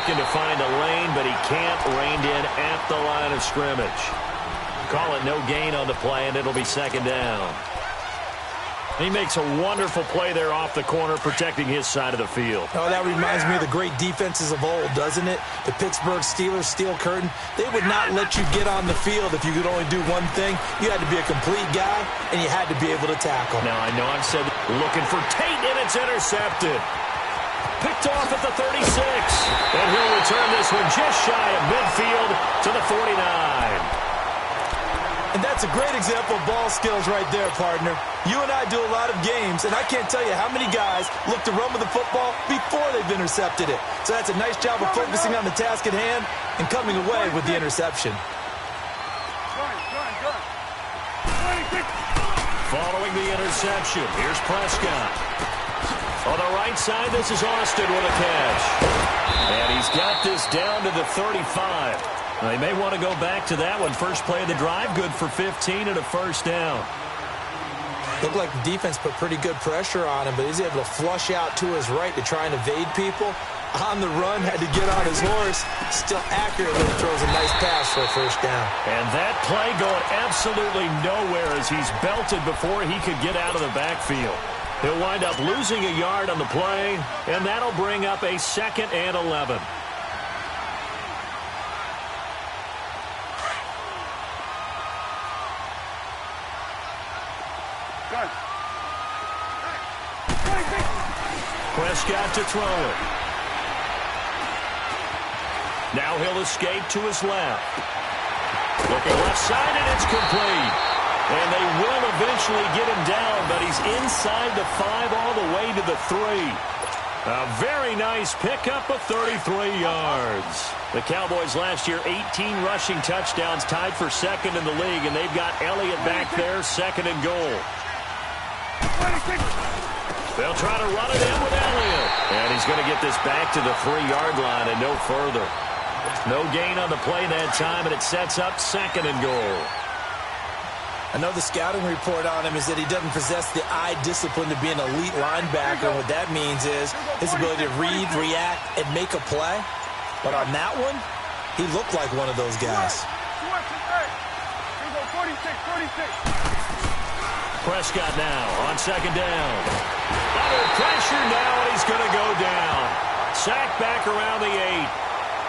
looking to find a lane, but he can't. Reined in at the line of scrimmage. Call it no gain on the play, and it'll be second down. He makes a wonderful play there off the corner, protecting his side of the field. Oh, that reminds me of the great defenses of old, doesn't it? The Pittsburgh Steelers, steel curtain. They would not let you get on the field if you could only do one thing. You had to be a complete guy, and you had to be able to tackle. Now, I know I've said looking for Tate, and it's intercepted. Picked off at the 36. And he'll return this one just shy of midfield to the 49. And that's a great example of ball skills right there, partner. You and I do a lot of games, and I can't tell you how many guys look to run with the football before they've intercepted it. So that's a nice job of focusing on the task at hand and coming away with the interception. Following the interception, here's Prescott. On the right side, this is Austin with a catch. And he's got this down to the 35. They may want to go back to that one. First play of the drive, good for 15 and a first down. Looked like the defense put pretty good pressure on him, but he's able to flush out to his right to try and evade people. On the run, had to get on his horse. Still accurately throws a nice pass for a first down. And that play going absolutely nowhere as he's belted before he could get out of the backfield. He'll wind up losing a yard on the play, and that'll bring up a 2nd and 11. Prescott to throw it. Now he'll escape to his left. Looking left side, and it's complete. And they will eventually get him down, but he's inside the 5 all the way to the 3. A very nice pickup of 33 yards. The Cowboys last year, 18 rushing touchdowns, tied for 2nd in the league, and they've got Elliott back there, 2nd and goal. They'll try to run it in with Elliott. And he's going to get this back to the 3-yard line and no further. No gain on the play that time, and it sets up 2nd and goal. I know the scouting report on him is that he doesn't possess the eye discipline to be an elite linebacker. What that means is his ability to read, react, and make a play. But on that one, he looked like one of those guys. Prescott now on 2nd down. Under pressure now, and he's going to go down. Sack back around the 8.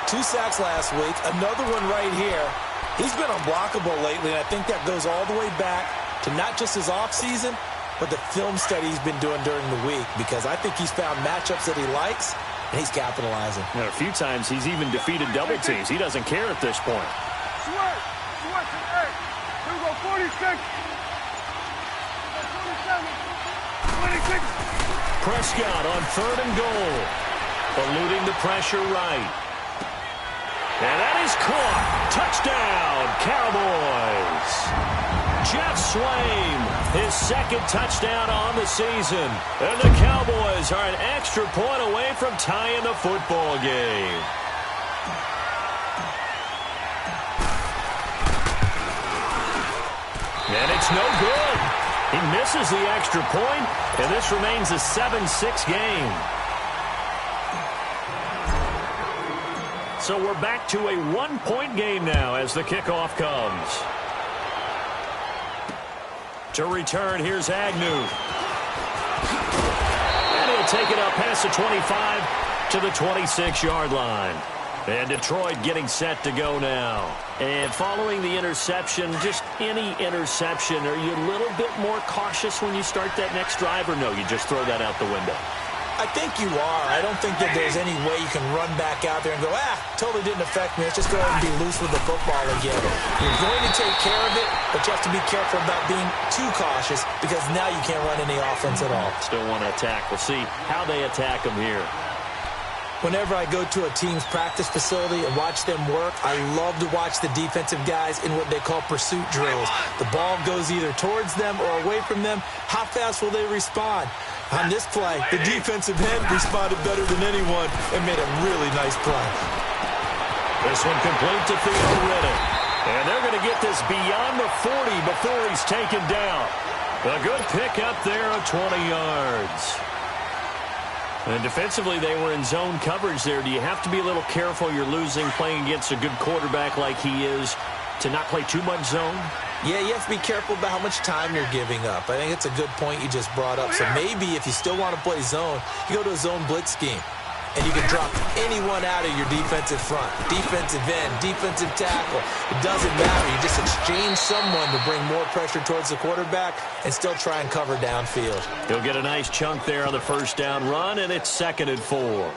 2 sacks last week. Another one right here. He's been unblockable lately, and I think that goes all the way back to not just his offseason, but the film study he's been doing during the week, because I think he's found matchups that he likes, and he's capitalizing. And a few times he's even defeated double teams. He doesn't care at this point. Prescott on 3rd and goal. Eluding the pressure right. And that is caught. Touchdown, Cowboys. Jeff Swaim, his 2nd touchdown on the season. And the Cowboys are an extra point away from tying the football game. And it's no good. He misses the extra point, and this remains a 7-6 game. So we're back to a 1-point game now as the kickoff comes. To return, here's Agnew. And he'll take it up past the 25 to the 26-yard line. And Detroit getting set to go now. And following the interception, just any interception, are you a little bit more cautious when you start that next drive, or no, you just throw that out the window? I think you are. I don't think that there's any way you can run back out there and go, totally didn't affect me. Let's just go ahead and be loose with the football again. You're going to take care of it, but you have to be careful about being too cautious, because now you can't run any offense at all. Still want to attack. We'll see how they attack them here. Whenever I go to a team's practice facility and watch them work, I love to watch the defensive guys in what they call pursuit drills. The ball goes either towards them or away from them. How fast will they respond? On this play, the defensive end responded better than anyone and made a really nice play. This one complete to Theo Riddick. And they're going to get this beyond the 40 before he's taken down. A good pick up there of 20 yards. And defensively, they were in zone coverage there. Do you have to be a little careful you're losing playing against a good quarterback like he is to not play too much zone? Yeah, you have to be careful about how much time you're giving up. I think it's a good point you just brought up. So maybe if you still want to play zone, you go to a zone blitz scheme. And you can drop anyone out of your defensive front, defensive end, defensive tackle. It doesn't matter. You just exchange someone to bring more pressure towards the quarterback and still try and cover downfield. He'll get a nice chunk there on the first down run, and it's 2nd and 4.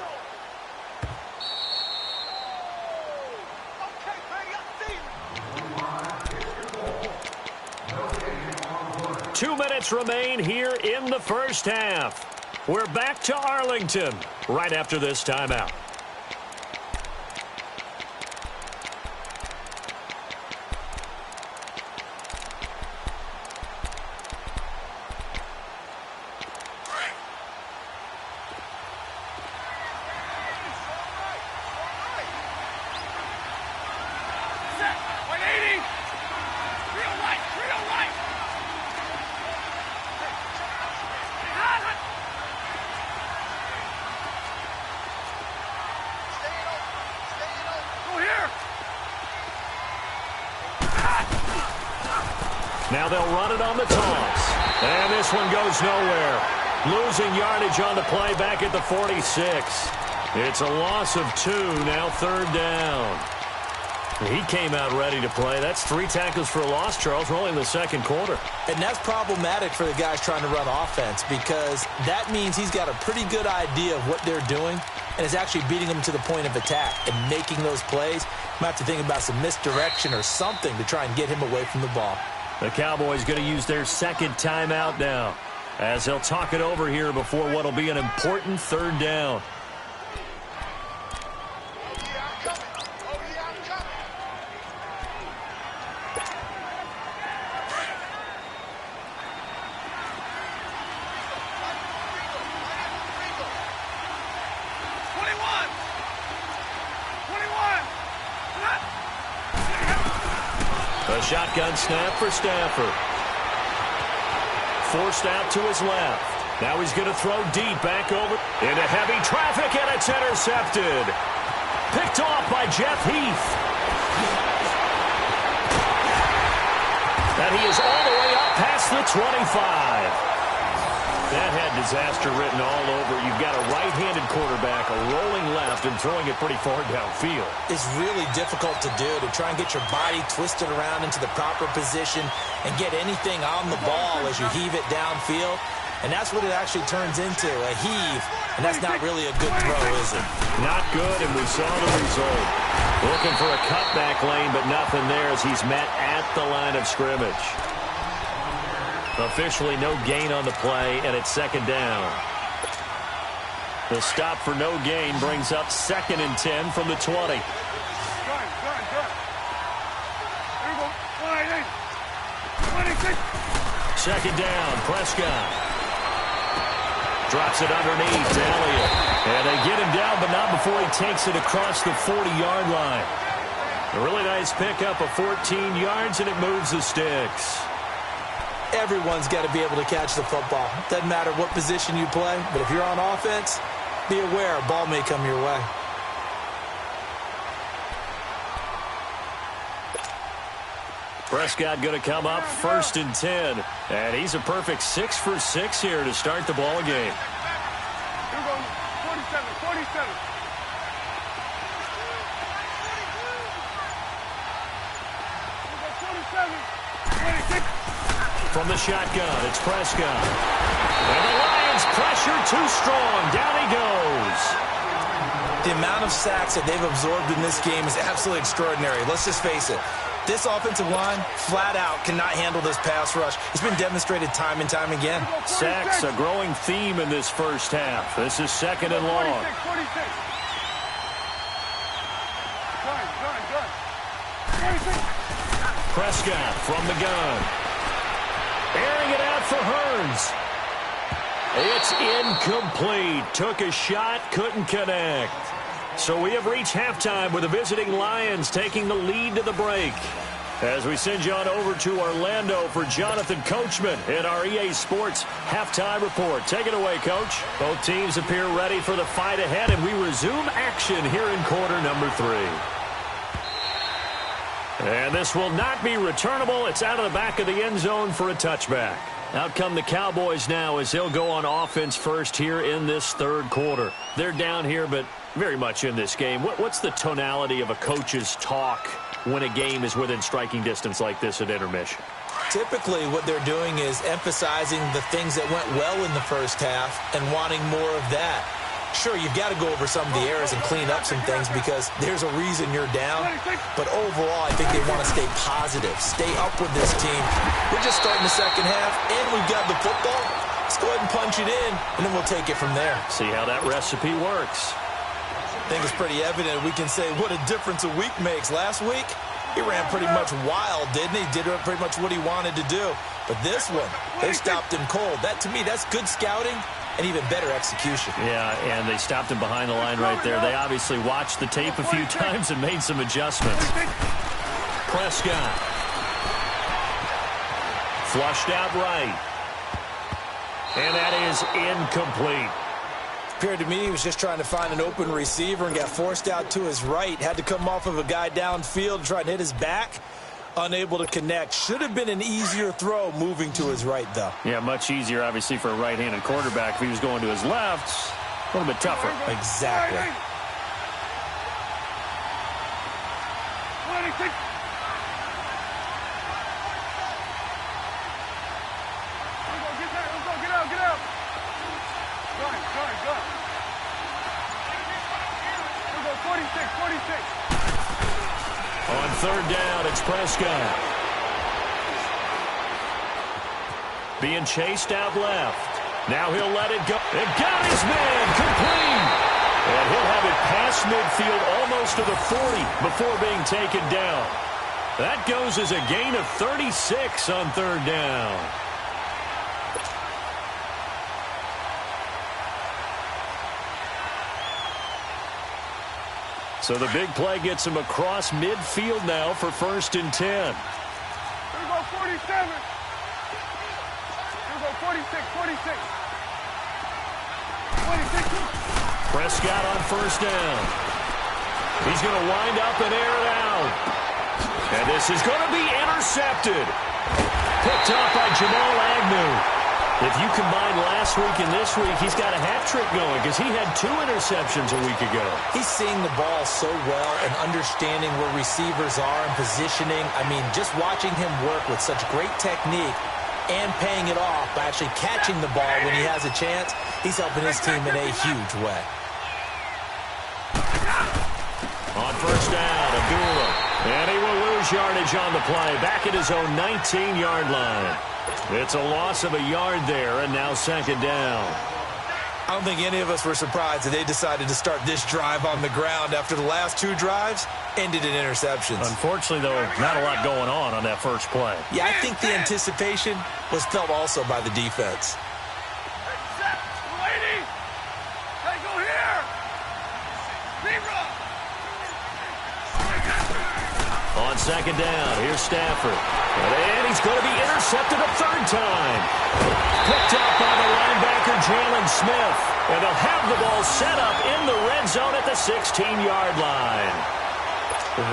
Two minutes remain here in the first half. We're back to Arlington right after this timeout. Now they'll run it on the toss. And this one goes nowhere. Losing yardage on the play back at the 46. It's a loss of 2, now 3rd down. He came out ready to play. That's 3 tackles for a loss, Charles. We're only in the 2nd quarter. And that's problematic for the guys trying to run offense because that means he's got a pretty good idea of what they're doing and is actually beating them to the point of attack and making those plays. You might have to think about some misdirection or something to try and get him away from the ball. The Cowboys going to use their 2nd timeout now as they'll talk it over here before what will be an important 3rd down. A shotgun snap for Stafford. Forced out to his left. Now he's going to throw deep back over into heavy traffic, and it's intercepted. Picked off by Jeff Heath. And he is all the way up past the 25. That had disaster written all over. You've got a right-handed quarterback, a rolling left, and throwing it pretty far downfield. It's really difficult to do, to try and get your body twisted around into the proper position and get anything on the ball as you heave it downfield. And that's what it actually turns into, a heave. And that's not really a good throw, is it? Not good, and we saw the result. Looking for a cutback lane, but nothing there as he's met at the line of scrimmage. Officially no gain on the play, and it's 2nd down. The stop for no gain brings up 2nd and 10 from the 20. Second down, Prescott. Drops it underneath to Elliott. And they get him down, but not before he takes it across the 40-yard line. A really nice pickup of 14 yards, and it moves the sticks. Everyone's got to be able to catch the football. Doesn't matter what position you play, but if you're on offense, be aware a ball may come your way. Prescott going to come up 1st and 10. And he's a perfect 6 for 6 here to start the ball game. Here goes 47. From the shotgun, it's Prescott. And the Lions pressure too strong. Down he goes. The amount of sacks that they've absorbed in this game is absolutely extraordinary. Let's just face it. This offensive line, flat out, cannot handle this pass rush. It's been demonstrated time and time again. Sacks, a growing theme in this first half. This is 2nd and long. 46. Prescott from the gun. Airing it out for Hearns. It's incomplete. Took a shot, couldn't connect. So we have reached halftime with the visiting Lions taking the lead to the break. As we send you on over to Orlando for Jonathan Coachman in our EA Sports halftime report. Take it away, Coach. Both teams appear ready for the fight ahead, and we resume action here in quarter number 3. And this will not be returnable. It's out of the back of the end zone for a touchback. Out come the Cowboys now as they'll go on offense first here in this third quarter. They're down here, but very much in this game. What's the tonality of a coach's talk when a game is within striking distance like this at intermission? Typically, what they're doing is emphasizing the things that went well in the first half and wanting more of that. Sure, you've got to go over some of the errors and clean up some things because there's a reason you're down. But overall, I think they want to stay positive, stay up with this team. We're just starting the second half, and we've got the football. Let's go ahead and punch it in, and then we'll take it from there. See how that recipe works. I think it's pretty evident we can say what a difference a week makes. Last week, he ran pretty much wild, didn't he? Did pretty much what he wanted to do. But this one, they stopped him cold. That, to me, that's good scouting and even better execution. Yeah, and they stopped him behind the line right there. They obviously watched the tape a few times and made some adjustments. Prescott. Flushed out right. And that is incomplete. Appeared to me he was just trying to find an open receiver and got forced out to his right. Had to come off of a guy downfield and try to hit his back. Unable to connect. Should have been an easier throw moving to his right, though. Yeah, much easier, obviously, for a right-handed quarterback. If he was going to his left, a little bit tougher. Exactly. On third down, it's Prescott. Being chased out left. Now he'll let it go. And got his man complete. And he'll have it past midfield almost to the 40 before being taken down. That goes as a gain of 36 on third down. So the big play gets him across midfield now for 1st and 10. Here we go, 47. Here we go, 46, 46. 26. Prescott on 1st down. He's going to wind up and air it out. And this is going to be intercepted. Picked up by Jamal Agnew. If you combine last week and this week, he's got a hat trick going because he had 2 interceptions a week ago. He's seeing the ball so well and understanding where receivers are and positioning. I mean, just watching him work with such great technique and paying it off by actually catching the ball when he has a chance, he's helping his team in a huge way. On 1st down, Abdullah. And he will lose yardage on the play. Back at his own 19-yard line. It's a loss of a yard there, and now 2nd down. I don't think any of us were surprised that they decided to start this drive on the ground after the last 2 drives ended in interceptions. Unfortunately, though, not a lot going on that first play. Yeah, I think the anticipation was felt also by the defense. On 2nd down, here's Stafford. And he's going to be intercepted a 3rd time. Picked up by the linebacker, Jalen Smith. And they'll have the ball set up in the red zone at the 16-yard line.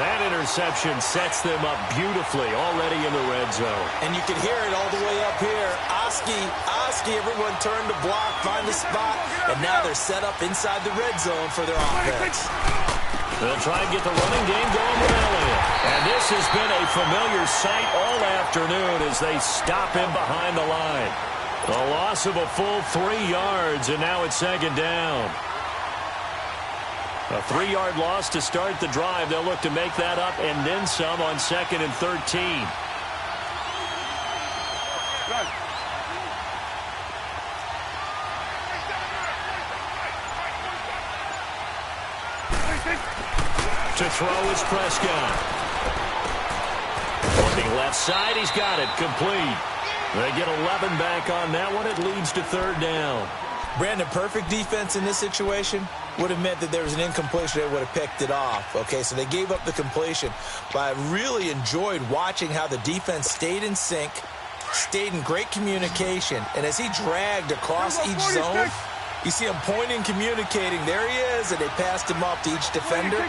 That interception sets them up beautifully already in the red zone. And you can hear it all the way up here. Oski, everyone turned to block, find the spot, and now they're set up inside the red zone for their offense. They'll try and get the running game going with Elliott. And this has been a familiar sight all afternoon as they stop him behind the line. A loss of a full 3 yards, and now it's 2nd down. A 3-yard loss to start the drive. They'll look to make that up and then some on 2nd and 13. To throw is Prescott. Looking left side, he's got it. Complete. They get 11 back on that one. It leads to 3rd down. Brandon, perfect defense in this situation. would have meant that there was an incompletion. They would have picked it off. Okay, so they gave up the completion. But I really enjoyed watching how the defense stayed in sync, stayed in great communication, and as he dragged across each zone, you see him pointing, communicating. There he is, and they passed him off to each defender.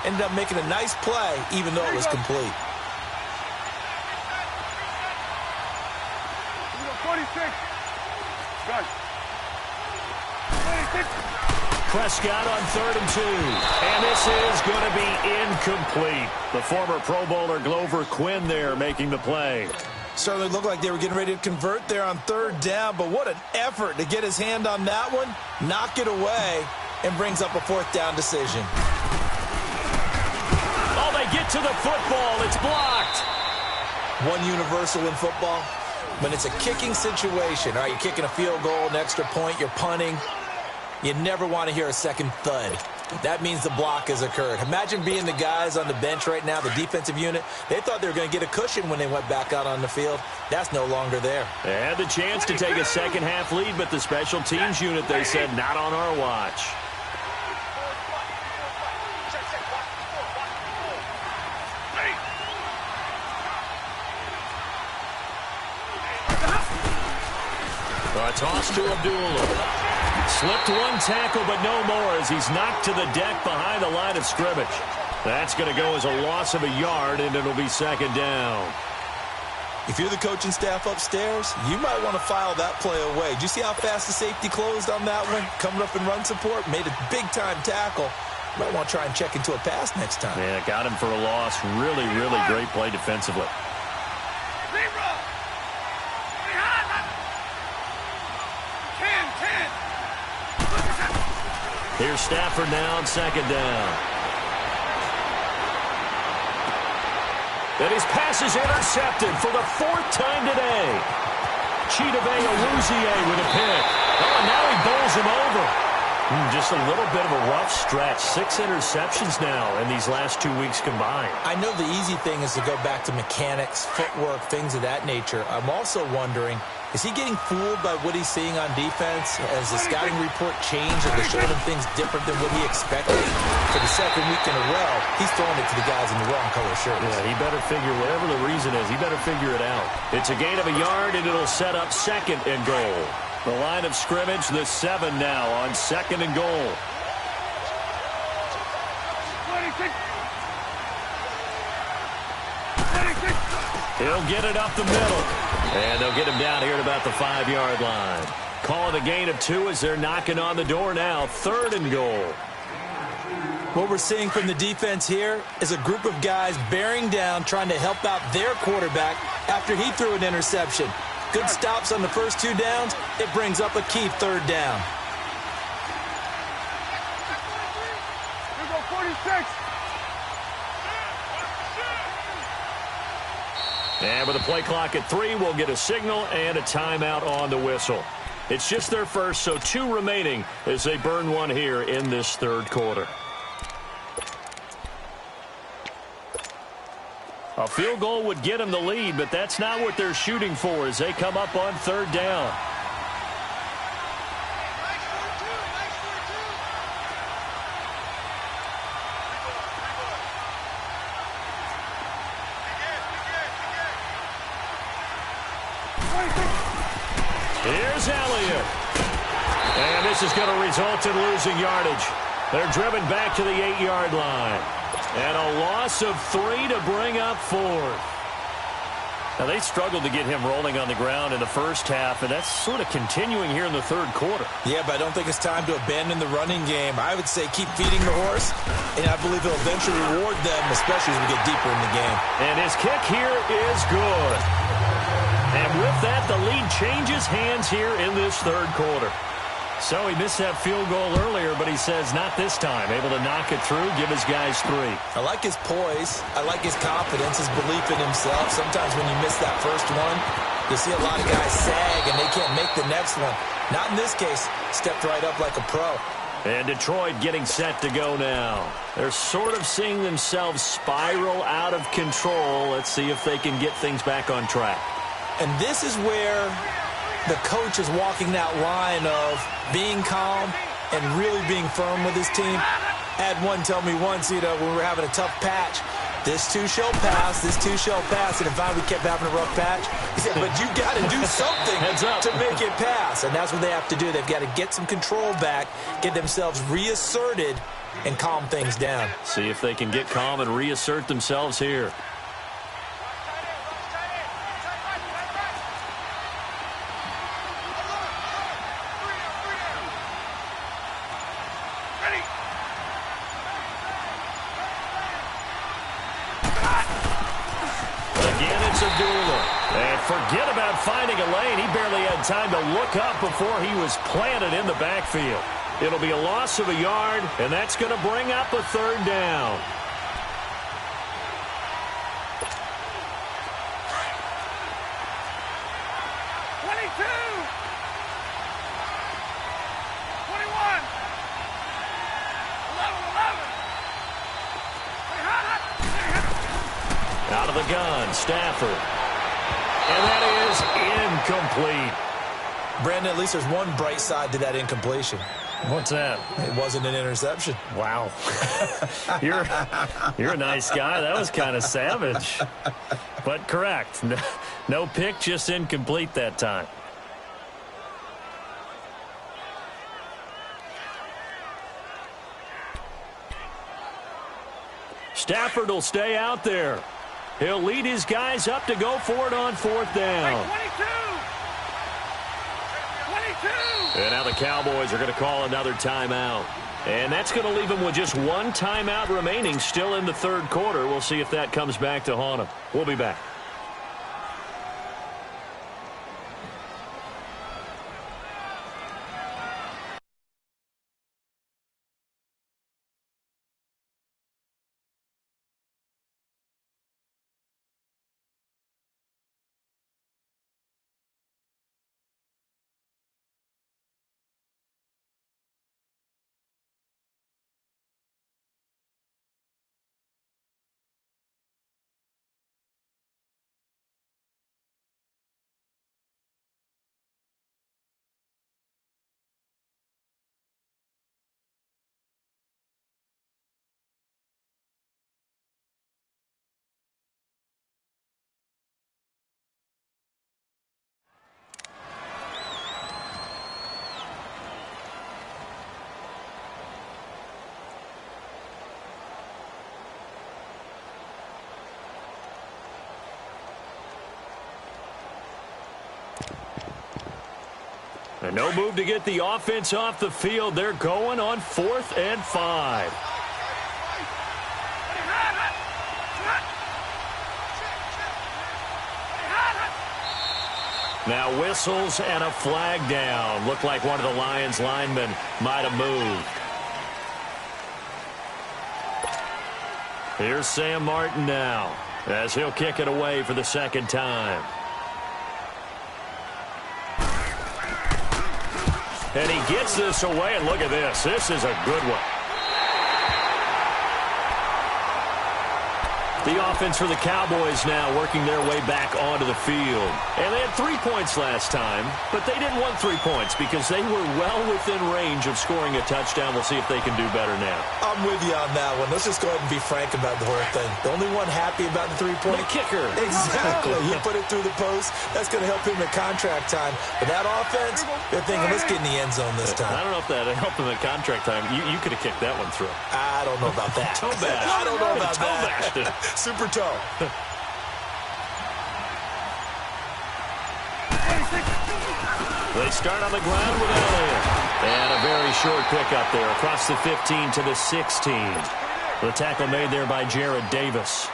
Ended up making a nice play, even though it was complete. 46. Got it. Prescott on 3rd and 2. And this is going to be incomplete. The former Pro Bowler Glover Quinn there making the play. Certainly looked like they were getting ready to convert there on 3rd down, but what an effort to get his hand on that one, knock it away, and brings up a 4th down decision. Oh, they get to the football. It's blocked. One universal in football, when it's a kicking situation, all right, you're kicking a field goal, an extra point, you're punting, you never want to hear a second thud. That means the block has occurred. Imagine being the guys on the bench right now, the defensive unit. They thought they were going to get a cushion when they went back out on the field. That's no longer there. They had the chance to take a second-half lead, but the special teams unit, they said, not on our watch. A toss to Abdullah. Slipped one tackle, but no more as he's knocked to the deck behind the line of scrimmage. That's going to go as a loss of a yard, and it'll be 2nd down. If you're the coaching staff upstairs, you might want to file that play away. Did you see how fast the safety closed on that one? Coming up in run support, made a big-time tackle. You might want to try and check into a pass next time. Yeah, got him for a loss. Really, really great play defensively. Here's Stafford now on 2nd down. And his pass is intercepted for the 4th time today. Chidobe Awuzie with a pick. Oh, and now he bowls him over. Just a little bit of a rough stretch. 6 interceptions now in these last 2 weeks combined. I know the easy thing is to go back to mechanics, footwork, things of that nature. I'm also wondering, is he getting fooled by what he's seeing on defense? Has the scouting report changed? Are they showing him things different than what he expected? For the 2nd week in a row, he's throwing it to the guys in the wrong color shirts. Yeah, he better figure, whatever the reason is, he better figure it out. It's a gain of a yard, and it'll set up 2nd and goal. The line of scrimmage, the 7 now on 2nd and goal. 26. He'll get it up the middle. And they'll get him down here at about the 5-yard line. Calling a gain of 2 as they're knocking on the door now. 3rd and goal. What we're seeing from the defense here is a group of guys bearing down, trying to help out their quarterback after he threw an interception. Good stops on the first 2 downs. It brings up a key 3rd down. Here go 46. And with a play clock at 3, we'll get a signal and a timeout on the whistle. It's just their first, so 2 remaining as they burn one here in this 3rd quarter. A field goal would get them the lead, but that's not what they're shooting for as they come up on 3rd down. Here's Elliott. And this is going to result in losing yardage. They're driven back to the 8-yard line. And a loss of 3 to bring up 4th. Now, they struggled to get him rolling on the ground in the first half, and that's sort of continuing here in the 3rd quarter. Yeah, but I don't think it's time to abandon the running game. I would say keep feeding the horse, and I believe he'll eventually reward them, especially as we get deeper in the game. And his kick here is good. And with that, the lead changes hands here in this 3rd quarter. So he missed that field goal earlier, but he says not this time. Able to knock it through, give his guys 3. I like his poise. I like his confidence, his belief in himself. Sometimes when you miss that first one, you see a lot of guys sag and they can't make the next one. Not in this case. Stepped right up like a pro. And Detroit getting set to go now. They're sort of seeing themselves spiral out of control. Let's see if they can get things back on track. And this is where the coach is walking that line of being calm, and really being firm with his team. I had one tell me once, when we were having a tough patch, this too shall pass, this too shall pass. And if we kept having a rough patch, he said, but you got to do something to make it pass. And that's what they have to do. They've got to get some control back, get themselves reasserted, and calm things down. See if they can get calm and reassert themselves here. And forget about finding a lane. He barely had time to look up before he was planted in the backfield. It'll be a loss of a yard, and that's going to bring up a third down. Out of the gun, Stafford. And that is incomplete. Brandon, at least there's one bright side to that incompletion. What's that? It wasn't an interception. Wow. You're a nice guy. That was kind of savage. But correct. No pick, just incomplete that time. Stafford will stay out there. He'll lead his guys up to go for it on fourth down. 22! And now the Cowboys are going to call another timeout. And that's going to leave them with just one timeout remaining still in the third quarter. We'll see if that comes back to haunt them. We'll be back. And no move to get the offense off the field. They're going on 4th and 5. Now whistles and a flag down. Looked like one of the Lions linemen might have moved. Here's Sam Martin now as he'll kick it away for the second time. And he gets this away, and look at this. This is a good one. The offense for the Cowboys now working their way back onto the field. And they had 3 points last time, but they didn't want 3 points because they were well within range of scoring a touchdown. We'll see if they can do better now. I'm with you on that one. Let's just go ahead and be frank about the whole thing. The only one happy about the 3-point the kicker. Exactly. He put it through the post. That's going to help him at contract time. But that offense, they're thinking, let's get in the end zone this time. I don't know if that helped him at contract time. You could have kicked that one through. I don't know about that. Toe bash. I don't know about toe bashed it. Super toe. They start on the ground with Elliott. And a very short pickup there across the 15 to the 16. The tackle made there by Jared Davis.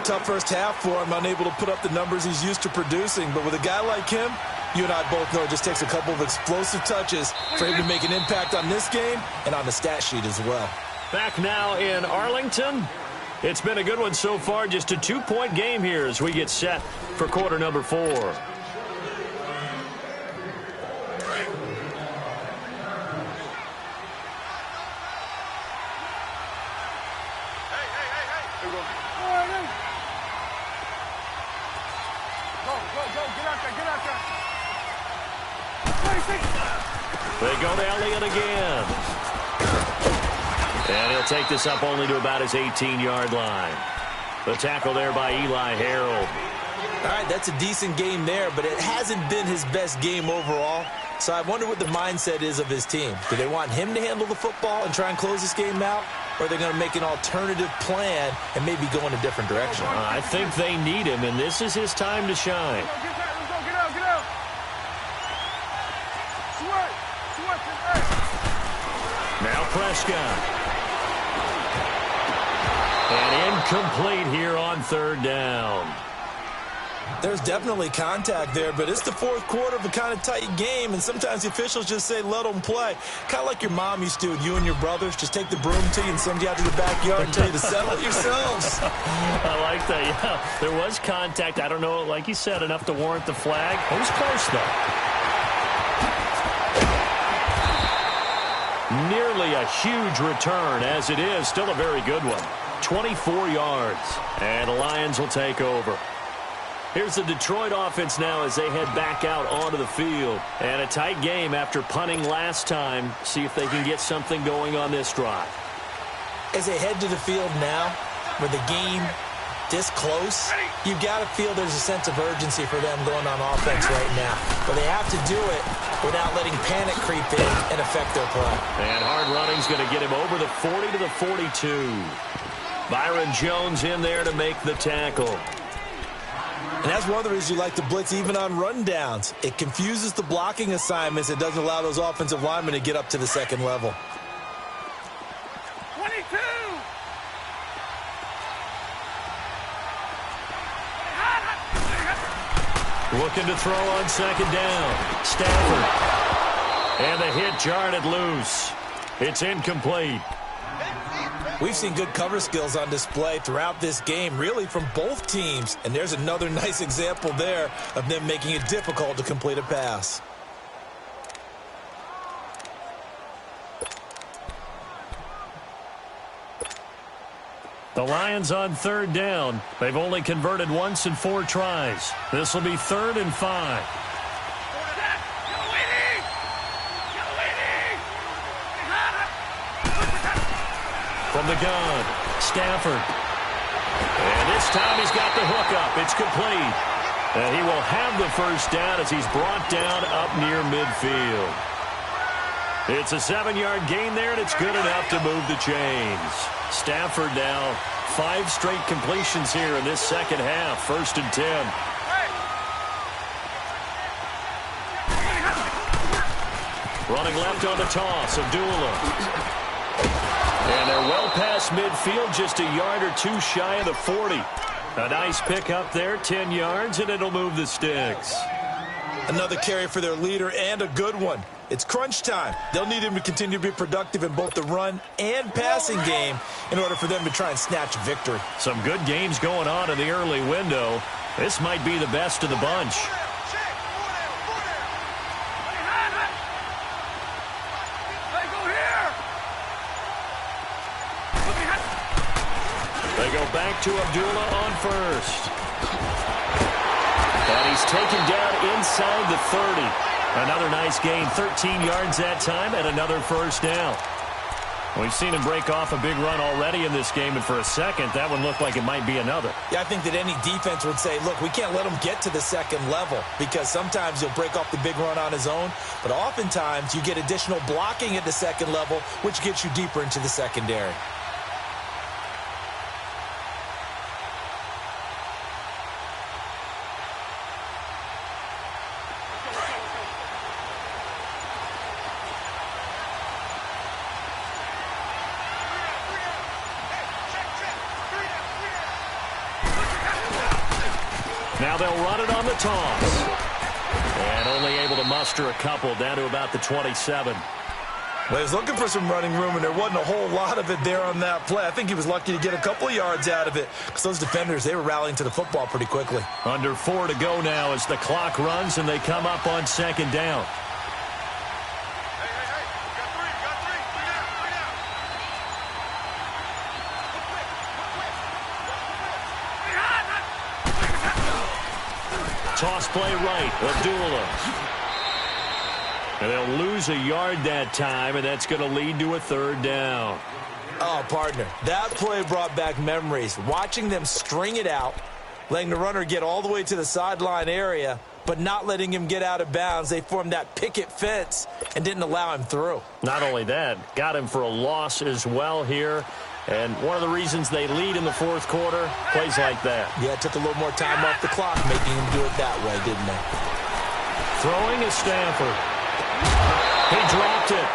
Tough first half for him, unable to put up the numbers he's used to producing. But with a guy like him, you and I both know it just takes a couple of explosive touches for him to make an impact on this game and on the stat sheet as well. Back now in Arlington. It's been a good one so far. Just a 2-point game here as we get set for quarter number 4. They go to Elliott again. And he'll take this up only to about his 18-yard line. The tackle there by Eli Harold. All right, that's a decent game there, but it hasn't been his best game overall. So I wonder what the mindset is of his team. Do they want him to handle the football and try and close this game out? Or are they going to make an alternative plan and maybe go in a different direction? I think they need him, and this is his time to shine. Let's go, get out, get out. Sweat, Now Prescott. And incomplete here on third down. There's definitely contact there, but it's the fourth quarter of a kind of tight game, and sometimes the officials just say, let them play. Kind of like your mom used to with you and your brothers. Just take the broom to you and send you out to the backyard and tell you to settle it yourselves. I like that, yeah. There was contact. I don't know, like you said, enough to warrant the flag. It was close, though. Nearly a huge return, as it is. Still a very good one. 24 yards, and the Lions will take over. Here's the Detroit offense now as they head back out onto the field. And a tight game after punting last time. See if they can get something going on this drive. As they head to the field now, with the game this close, you've got to feel there's a sense of urgency for them going on offense right now. But they have to do it without letting panic creep in and affect their play. And hard running's going to get him over the 40 to the 42. Byron Jones in there to make the tackle. And that's one of the reasons you like to blitz even on rundowns. It confuses the blocking assignments. It doesn't allow those offensive linemen to get up to the second level. 22. Looking to throw on second down. Stafford. And the hit jarred loose. It's incomplete. We've seen good cover skills on display throughout this game, really from both teams. And there's another nice example there of them making it difficult to complete a pass. The Lions on third down. They've only converted once in 4 tries. This will be 3rd and 5. From the gun, Stafford. And this time he's got the hook up. It's complete. And he will have the first down as he's brought down up near midfield. It's a 7-yard gain there, and it's good enough to move the chains. Stafford now 5 straight completions here in this second half. 1st and 10. Running left on the toss, Abdullah. And they're well past midfield, just a yard or 2 shy of the 40. A nice pickup there, 10 yards, and it'll move the sticks. Another carry for their leader, and a good one. It's crunch time. They'll need him to continue to be productive in both the run and passing game in order for them to try and snatch victory. Some good games going on in the early window. This might be the best of the bunch. They go back to Abdullah on first. And he's taken down inside the 30. Another nice gain, 13 yards that time, and another first down. We've seen him break off a big run already in this game, and for a second, that one looked like it might be another. Yeah, I think that any defense would say, look, we can't let him get to the second level, because sometimes he'll break off the big run on his own, but oftentimes you get additional blocking at the second level, which gets you deeper into the secondary. Now they'll run it on the toss. And only able to muster a couple down to about the 27. Well, he was looking for some running room, and there wasn't a whole lot of it there on that play. I think he was lucky to get a couple of yards out of it because those defenders, they were rallying to the football pretty quickly. Under 4 to go now as the clock runs and they come up on second down. Toss play right, Abdullah. And they'll lose a yard that time, and that's going to lead to a third down. Oh, partner, that play brought back memories. Watching them string it out, letting the runner get all the way to the sideline area, but not letting him get out of bounds. They formed that picket fence and didn't allow him through. Not only that, got him for a loss as well here. And one of the reasons they lead in the fourth quarter, plays like that. Yeah, it took a little more time off the clock, making him do it that way, didn't they? Throwing is Stanford. He dropped it.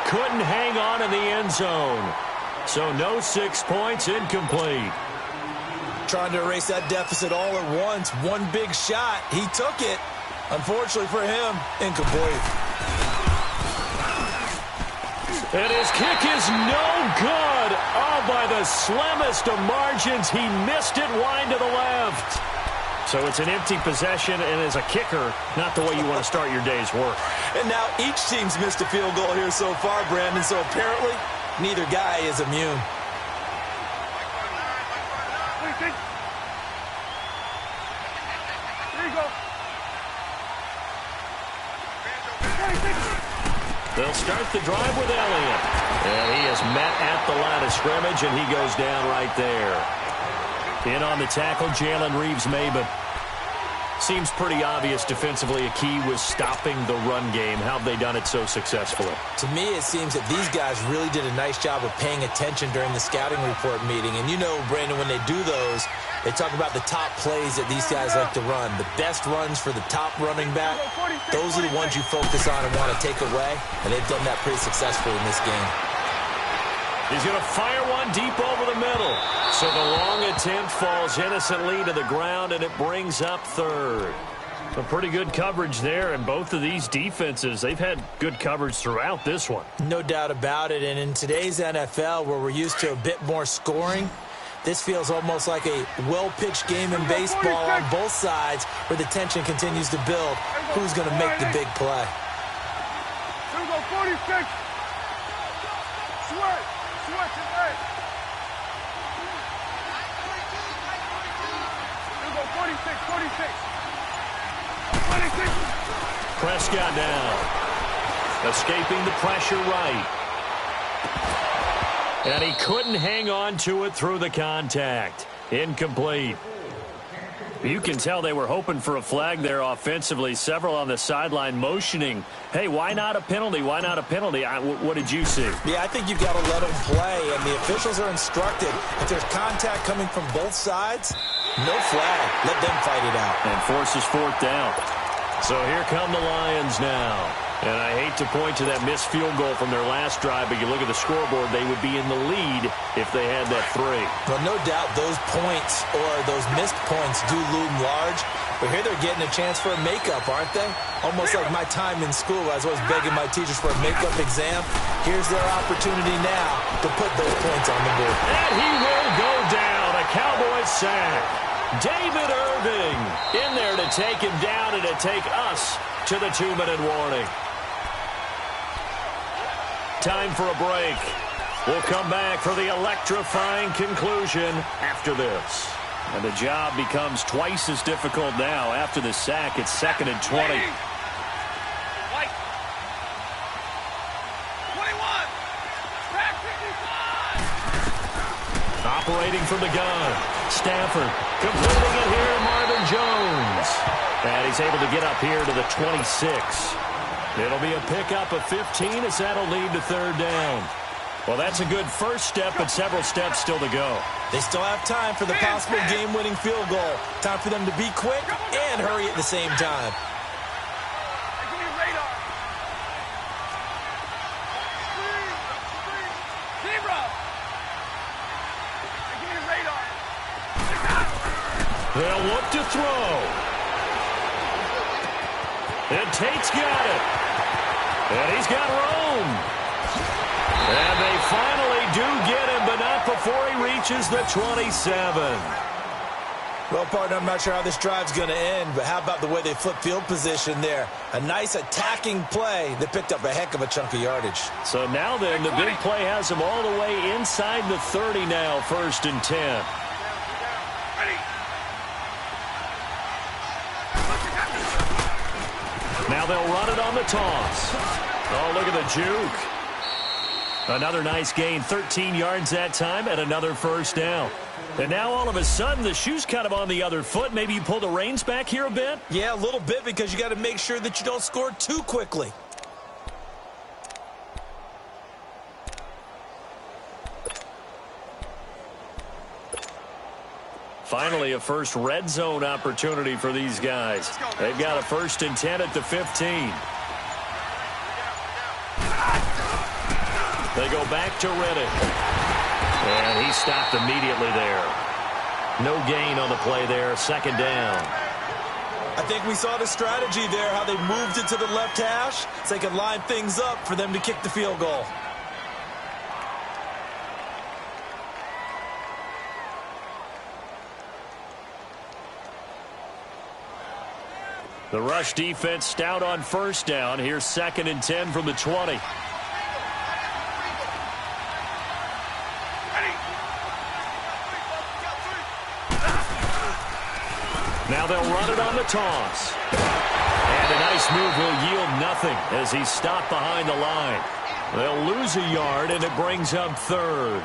Couldn't hang on in the end zone. So no 6 points, incomplete. Trying to erase that deficit all at once. One big shot. He took it. Unfortunately for him, incomplete. And his kick is no good. Oh, by the slimmest of margins, he missed it wide to the left. So it's an empty possession, and as a kicker, not the way you want to start your day's work. And now each team's missed a field goal here so far, Brandon, so apparently neither guy is immune. They'll start the drive with Elliott. And he is met at the line of scrimmage, and he goes down right there. In on the tackle, Jalen Reeves-Maybin. Seems pretty obvious defensively a key was stopping the run game. How have they done it so successfully? To me, it seems that these guys really did a nice job of paying attention during the scouting report meeting. And you know, Brandon, when they do those, they talk about the top plays that these guys like to run. The best runs for the top running back, those are the ones you focus on and want to take away. And they've done that pretty successfully in this game. He's going to fire one deep over the middle. So the long attempt falls innocently to the ground, and it brings up third. Some pretty good coverage there, and both of these defenses, they've had good coverage throughout this one. No doubt about it, and in today's NFL, where we're used to a bit more scoring, this feels almost like a well-pitched game in baseball on both sides, where the tension continues to build. Who's going to make the big play? Here we go, 46. Sweat. Sweat tonight. Here we go, 46, 46. 46. Prescott down. Escaping the pressure right. And he couldn't hang on to it through the contact. Incomplete. You can tell they were hoping for a flag there offensively. Several on the sideline motioning, hey, why not a penalty? Why not a penalty? What did you see? Yeah, I think you've got to let them play, and the officials are instructed. If there's contact coming from both sides, no flag. Let them fight it out. And forces fourth down. So here come the Lions now. And I hate to point to that missed field goal from their last drive, but you look at the scoreboard, they would be in the lead if they had that three. Well, no doubt those points or those missed points do loom large, but here they're getting a chance for a makeup, aren't they? Almost like my time in school. I was always begging my teachers for a makeup exam. Here's their opportunity now to put those points on the board. And he will go down. A Cowboys sack. David Irving in there to take him down and to take us to the 2-minute warning. Time for a break. We'll come back for the electrifying conclusion after this. And the job becomes twice as difficult now. After the sack, it's 2nd and 20. White. 21. Back 55. Operating from the gun. Stanford completing it here. Marvin Jones. And he's able to get up here to the 26. It'll be a pickup of 15 as that'll lead to third down. Well, that's a good first step, but several steps still to go. They still have time for the possible game-winning field goal. Time for them to be quick and hurry at the same time. Give me radar. Zebra. Give me radar. They'll look to throw. And Tate's got it. And he's got room. And they finally do get him, but not before he reaches the 27. Well, partner, I'm not sure how this drive's going to end, but how about the way they flip field position there? A nice attacking play that picked up a heck of a chunk of yardage. So now then, the big play has him all the way inside the 30 now, 1st and 10. Now they'll run it on the toss. Oh, look at the juke. Another nice gain, 13 yards that time, and another first down. And now all of a sudden, the shoe's kind of on the other foot. Maybe you pull the reins back here a bit? Yeah, a little bit, because you got to make sure that you don't score too quickly. Finally, a first red zone opportunity for these guys. They've got a 1st and 10 at the 15. They go back to Reddick. And he stopped immediately there. No gain on the play there, 2nd down. I think we saw the strategy there, how they moved it to the left hash so they could line things up for them to kick the field goal. The rush defense stout on 1st down. Here's 2nd and 10 from the 20. Now they'll run it on the toss. And a nice move will yield nothing as he's stopped behind the line. They'll lose a yard, and it brings up 3rd.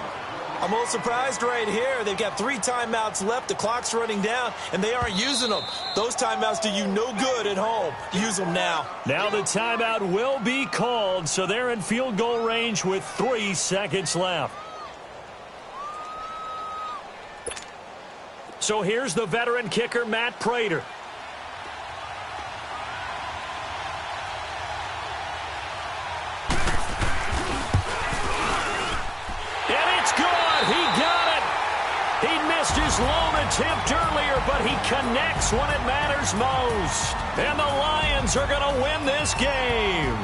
I'm a little surprised right here. They've got 3 timeouts left. The clock's running down, and they aren't using them. Those timeouts do you no good at home. Use them now. Now the timeout will be called, so they're in field goal range with 3 seconds left. So here's the veteran kicker, Matt Prater. His lone attempt earlier, but he connects when it matters most. And the Lions are going to win this game.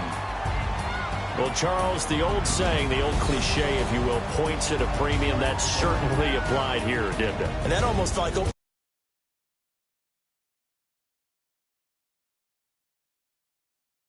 Well, Charles, the old saying, the old cliche, if you will, points at a premium, that certainly applied here, didn't it? And that almost felt like